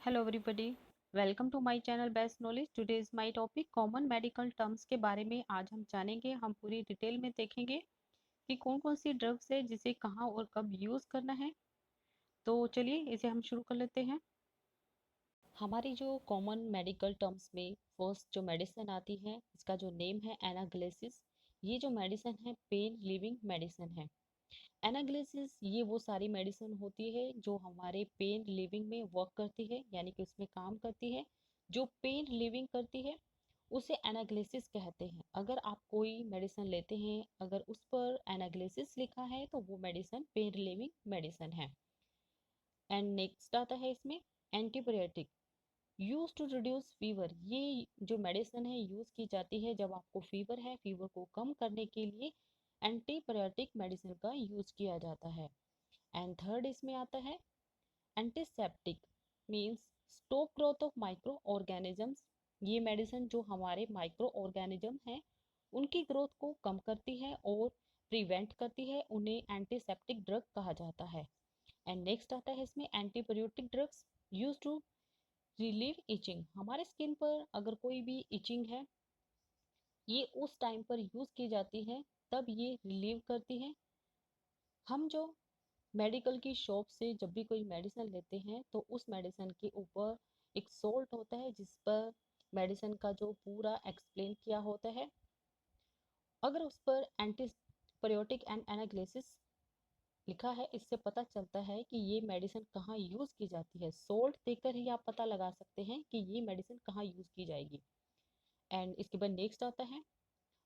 Hello everybody, welcome to my channel best knowledge. Today is my topic common medical terms के बारे में आज हम जानेंगे। हम पूरी डिटेल में देखेंगे कि कौन कौन सी ड्रग्स है, जिसे कहाँ और कब यूज़ करना है। तो चलिए इसे हम शुरू कर लेते हैं। हमारी जो कॉमन मेडिकल टर्म्स में फर्स्ट जो मेडिसिन आती है, इसका जो नेम है एनाग्लेसिस। ये जो मेडिसिन है पेन रिलीविंग मेडिसिन है। एनाग्लेसिस ये वो सारी मेडिसिन होती है जो हमारे पेन रिलीविंग में वर्क करती है, यानी कि उसमें काम करती है। जो पेन रिलीविंग करती है उसे एनाग्लेसिस कहते हैं। अगर आप कोई मेडिसिन लेते हैं, अगर उस पर एनाग्लेसिस लिखा है तो वो मेडिसिन पेन रिलीविंग मेडिसिन है। एंड नेक्स्ट आता है इसमें antibiotic use to reduce fever. ये जो मेडिसिन है यूज की जाती है जब आपको फीवर है, फीवर को कम करने के लिए एंटीबायोटिक मेडिसिन का यूज किया जाता है। एंड थर्ड इसमें आता है antiseptic, means stop growth of micro organisms. ये मेडिसिन जो हमारे माइक्रो ऑर्गेनिज्म हैं उनकी ग्रोथ को कम करती है और प्रिवेंट करती है, उन्हें एंटीसेप्टिक ड्रग कहा जाता है। एंड नेक्स्ट आता है इसमें antibiotic drugs use to relieve itching. हमारे स्किन पर अगर कोई भी इचिंग है, ये उस टाइम पर यूज की जाती है, तब ये रिलीव करती है। हम जो मेडिकल की शॉप से जब भी कोई मेडिसिन लेते हैं तो उस मेडिसिन के ऊपर एक सोल्ट होता है जिस पर मेडिसिन का जो पूरा एक्सप्लेन किया होता है। अगर उस पर एंटीबायोटिक एंड एनाग्लेसिस लिखा है, इससे पता चलता है कि ये मेडिसिन कहाँ यूज की जाती है। सोल्ट देखकर ही आप पता लगा सकते हैं कि ये मेडिसिन कहाँ यूज की जाएगी। एंड इसके बाद नेक्स्ट आता है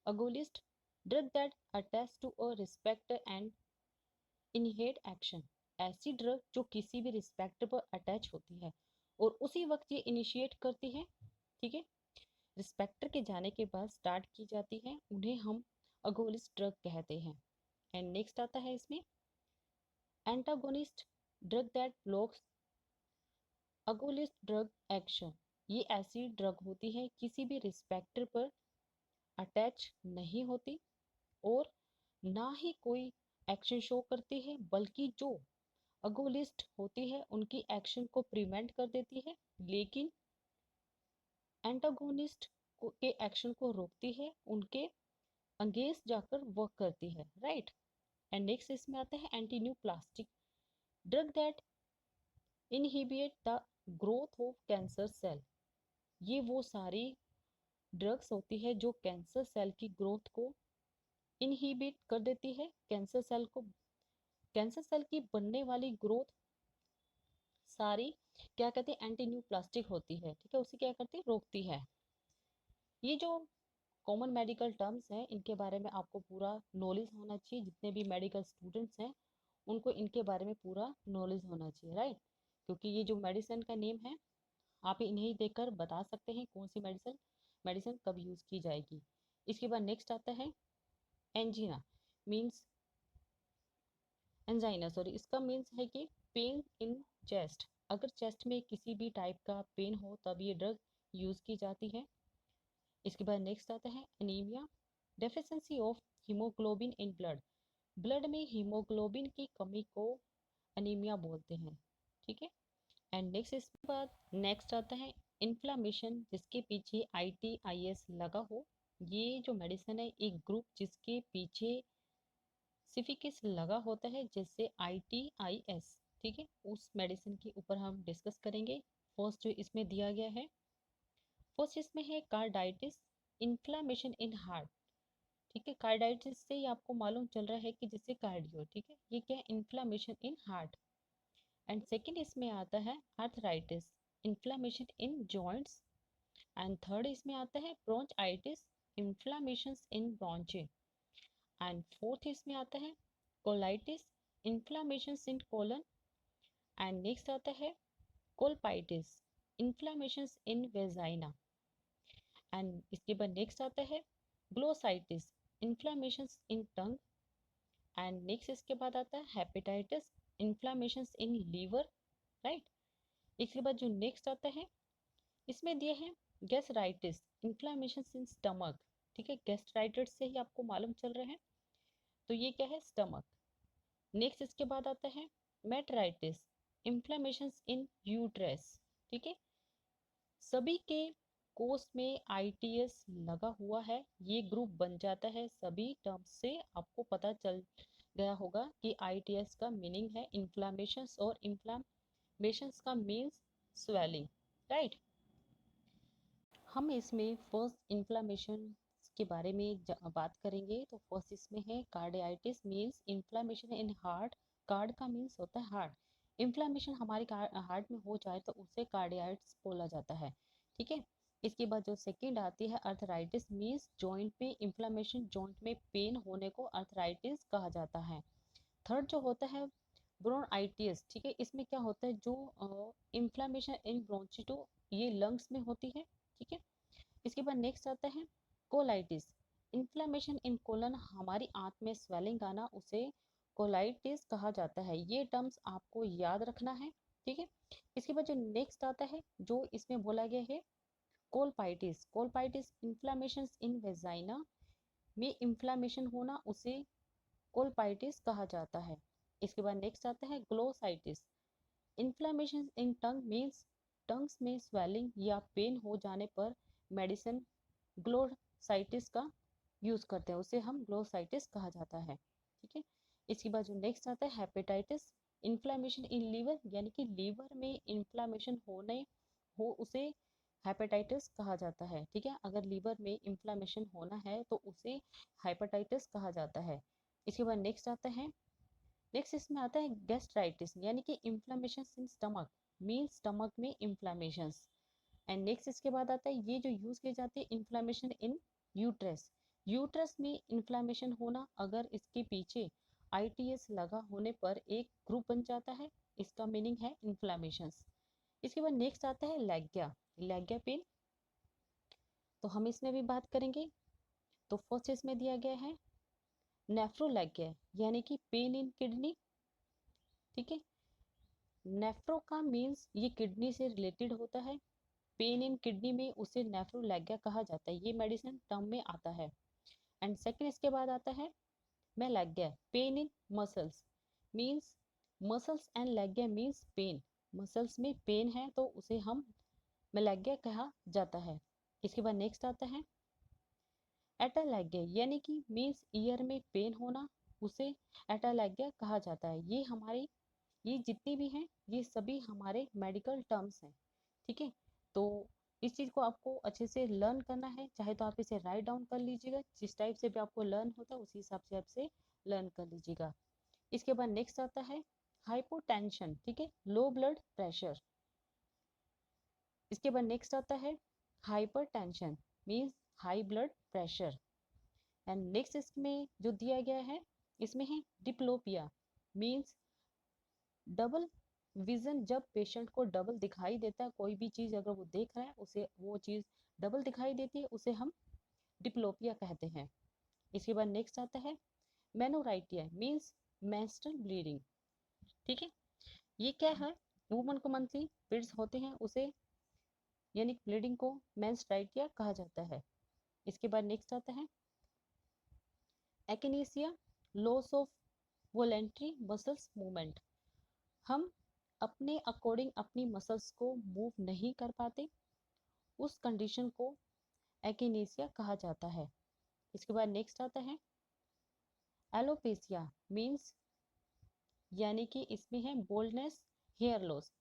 agonist, drug that attach to a receptor and initiate action. ऐसी ड्रग जो किसी भी रिस्पेक्ट पर अटैच होती है और उसी वक्त ये इनिशिएट करती है। ठीक है, रिस्पेक्टर के जाने के बाद स्टार्ट की जाती है, उन्हें हम अगोनिस्ट ड्रग कहते हैं। एंड नेक्स्ट आता है इसमें antagonist, drug that blocks agonist drug action. ये ऐसी ड्रग होती है किसी भी रिस्पेक्टर पर अटैच नहीं होती और ना ही कोई एक्शन शो करती है, बल्कि जो अगोनिस्ट होती है उनकी एक्शन को प्रिवेंट कर देती है, लेकिन एंटागोनिस्ट के एक्शन को रोकती है, उनके अगेंस्ट जाकर वर्क करती है। राइट। एंड नेक्स्ट इसमें आता है anti plastic, drug that inhibit the growth of cancer cell. ये वो सारी ड्रग्स होती है जो कैंसर सेल की ग्रोथ को इनहिबिट कर देती है। कैंसर सेल की बनने वाली ग्रोथ सारी क्या कहते हैं एंटी न्यू प्लास्टिक होती है। ठीक है, उसे क्या करती है, रोकती है। ये जो कॉमन मेडिकल टर्म्स हैं इनके बारे में आपको पूरा नॉलेज होना चाहिए। जितने भी मेडिकल स्टूडेंट्स हैं उनको इनके बारे में पूरा नॉलेज होना चाहिए। राइट, क्योंकि ये जो मेडिसिन का नेम है आप इन्हें देखकर बता सकते हैं कौन सी मेडिसिन मेडिसिन कब यूज की जाएगी। इसके बाद नेक्स्ट आता है एंजीना, मीन्स एंजाइना सॉरी, इसका मीन्स है कि पेन इन चेस्ट। अगर चेस्ट में किसी भी टाइप का पेन हो तब ये ड्रग यूज की जाती है। इसके बाद नेक्स्ट आता है anaemia, deficiency of haemoglobin in blood. Blood में हीमोग्लोबिन की कमी को एनीमिया बोलते हैं। ठीक है। एंड नेक्स्ट इसके बाद नेक्स्ट आता है इन्फ्लामेशन, जिसके पीछे ITIS लगा हो। ये जो मेडिसिन है एक ग्रुप जिसके पीछे सिफिकिस लगा होता है, जैसे ITIS। ठीक है, उस मेडिसिन के ऊपर हम डिस्कस करेंगे। फर्स्ट जो इसमें दिया गया है, फर्स्ट इसमें है कार्डाइटिस, इन्फ्लामेशन इन हार्ट। ठीक है, कार्डाइटिस से ही आपको मालूम चल रहा है कि जिससे कार्डियो। ठीक है, ये क्या है, inflammation in heart. And second इसमें आता है arthritis, inflammation in joints. And third इसमें आता है bronchitis, inflammation in bronchi. And fourth इसमें आता है colitis, inflammation in colon. And next आता है colpitis, inflammation in vagina. And इसके बाद नेक्स्ट आता है glossitis, inflammation in tongue. And next इसके बाद आता है hepatitis, inflammation in liver. Right. इसके बाद जो नेक्स्ट आता है इसमें दिए हैं गैस्ट्राइटिस, इन्फ्लामेशन इन स्टमक। ठीक है, गैस्ट्राइटिस से ही आपको मालूम चल रहा है, तो ये क्या है, स्टमक। नेक्स्ट इसके बाद आता है मेटराइटिस, इन्फ्लामेशन इन यूट्रस। ठीक है। सभी के कोर्स में आईटीएस लगा हुआ है, ये ग्रुप बन जाता है। सभी टर्म्स से आपको पता चल गया होगा कि आईटीएस का मीनिंग है इन्फ्लामेशंस, और इन्फ्लामेशंस का मीन्स स्वेलिंग, राइट। हम इसमें फर्स्ट इन्फ्लामेशन के बारे में बात करेंगे। तो फर्स्ट इसमें है carditis, means inflammation in heart. Card का मीन्स होता है हार्ट। इन्फ्लामेशन हमारे हार्ट में हो जाए तो उसे कार्डियाइटिस बोला जाता है, ठीक है। इसके बाद जो सेकंड आती है अर्थराइटिस, मीन्स जॉइंट में इन्फ्लामेशन, जॉइंट में पेन होने को अर्थराइटिस कहा जाता है। थर्ड जो होता है ब्रोंकाइटिस, ठीक है। इसमें क्या होता है, जो इन्फ्लामेशन इन ब्रोंचिटो, ये लंग्स में होती है, ठीक है। इसके बाद नेक्स्ट आता है कोलाइटिस, इन्फ्लेमेशन इन कोलन, हमारी आंत में स्वेलिंग आना, उसे कोलाइटिस कहा जाता है। ये टर्म्स आपको याद रखना है, ठीक है। इसके बाद जो नेक्स्ट आता है, जो इसमें बोला गया है कोलपाइटिस। कोलपाइटिस इन्फ्लेमेशन इन वेजाइना में इन्फ्लेमेशन होना, उसे कोलपाइटिस कहा जाता है। इसके बाद नेक्स्ट आता है glossitis, inflammation in tongue, means tongues में स्वेलिंग या पेन हो जाने पर मेडिसिन ग्लोसाइटिस का यूज करते हैं, उसे हम ग्लोसाइटिस कहा जाता है, ठीक है। इसके बाद जो नेक्स्ट आता है हेपेटाइटिस, इन्फ्लेमेशन इन लीवर, यानी कि लीवर में इन्फ्लेमेशन उसे हेपेटाइटिस कहा जाता है, ठीक है। अगर लीवर में इन्फ्लेमेशन होना है तो उसे हेपेटाइटिस कहा जाता है। इसके बाद नेक्स्ट आता है, नेक्स्ट इसमें आता है गैस्ट्राइटिस, यानी कि inflammation in stomach, mean stomach में इन्फ्लेमेशन। एंड नेक्स्ट इसके बाद आता है, ये जो यूज की जाती है इन्फ्लेमेशन इन यूट्रस, यूट्रस में इन्फ्लेमेशन होना, अगर इसके पीछे आईटीएस लगा होने पर एक ग्रुप बन जाता है, इसका मीनिंग है इन्फ्लेमेशन। इसके बाद नेक्स्ट आता है लैग्या, लैग्या पेन, तो हम इसमें भी बात करेंगे। तो फर्स्ट इसमें दिया गया है नेफ्रोलैगिया, यानी कि पेन इन किडनी, ठीक है। नेफ्रो का मीन्स ये किडनी से रिलेटेड होता है, पेन इन किडनी में उसे नेफ्रोलैगिया कहा जाता है, ये मेडिसिन टर्म में आता है। एंड सेकंड इसके बाद आता है myalgia, pain in muscles, means muscles and algia means pain, muscles में पेन है तो उसे हम मेलैगिया कहा जाता है। इसके बाद नेक्स्ट आता है एटालैगिया, यानी कि मीन्स ईयर में पेन होना, उसे एटालैगिया कहा जाता है। ये जितनी भी हैं ये सभी हमारे मेडिकल टर्म्स हैं, ठीक है। तो इस चीज़ को आपको अच्छे से लर्न करना है, चाहे तो आप इसे राइट डाउन कर लीजिएगा, जिस टाइप से भी आपको लर्न होता है उसी हिसाब से आप से लर्न कर लीजिएगा। इसके बाद नेक्स्ट आता है हाइपोटेंशन, ठीक है, लो ब्लड प्रेशर। इसके बाद नेक्स्ट आता है hypertension, means high blood pressure. And next इसमें जो दिया गया है, इसमें है डिप्लोपिया, मीन्स डबल विजन, जब पेशेंट को डबल दिखाई देता है, कोई भी चीज अगर वो देख रहा है उसे वो चीज डबल दिखाई देती है, उसे हम डिप्लोपिया कहते हैं। इसके बाद नेक्स्ट आता है मेनोराइटिया, मीन्स मेंस्ट्रुअल ब्लीडिंग, ठीक है। ये क्या है, वुमन को मंथली पीरियड्स होते हैं, उसे यानी ब्लीडिंग को मेंस्ट्राइटिया कहा जाता है। इसके बाद नेक्स्ट आता है akinesia, loss of voluntary muscles movement, हम अपने अकॉर्डिंग अपनी मसल्स को मूव नहीं कर पाते, उस कंडीशन को एकिनेसिया कहा जाता है। इसके बाद नेक्स्ट आता है एलोपेसिया, मीन्स यानी कि इसमें है बोल्डनेस, हेयर लॉस,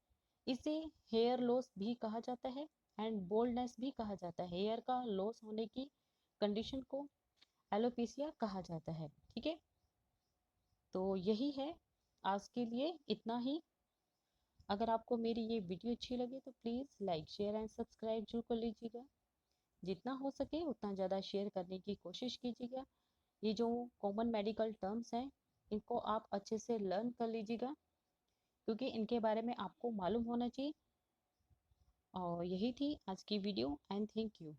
इसे हेयर लॉस भी कहा जाता है एंड बोल्डनेस भी कहा जाता है। हेयर का लॉस होने की कंडीशन को एलोपेसिया कहा जाता है, ठीक है। तो यही है आज के लिए, इतना ही। अगर आपको मेरी ये वीडियो अच्छी लगे तो please like share and subscribe जरूर कर लीजिएगा, जितना हो सके उतना ज़्यादा शेयर करने की कोशिश कीजिएगा। ये जो कॉमन मेडिकल टर्म्स हैं इनको आप अच्छे से लर्न कर लीजिएगा, क्योंकि इनके बारे में आपको मालूम होना चाहिए। और यही थी आज की वीडियो एंड थैंक यू।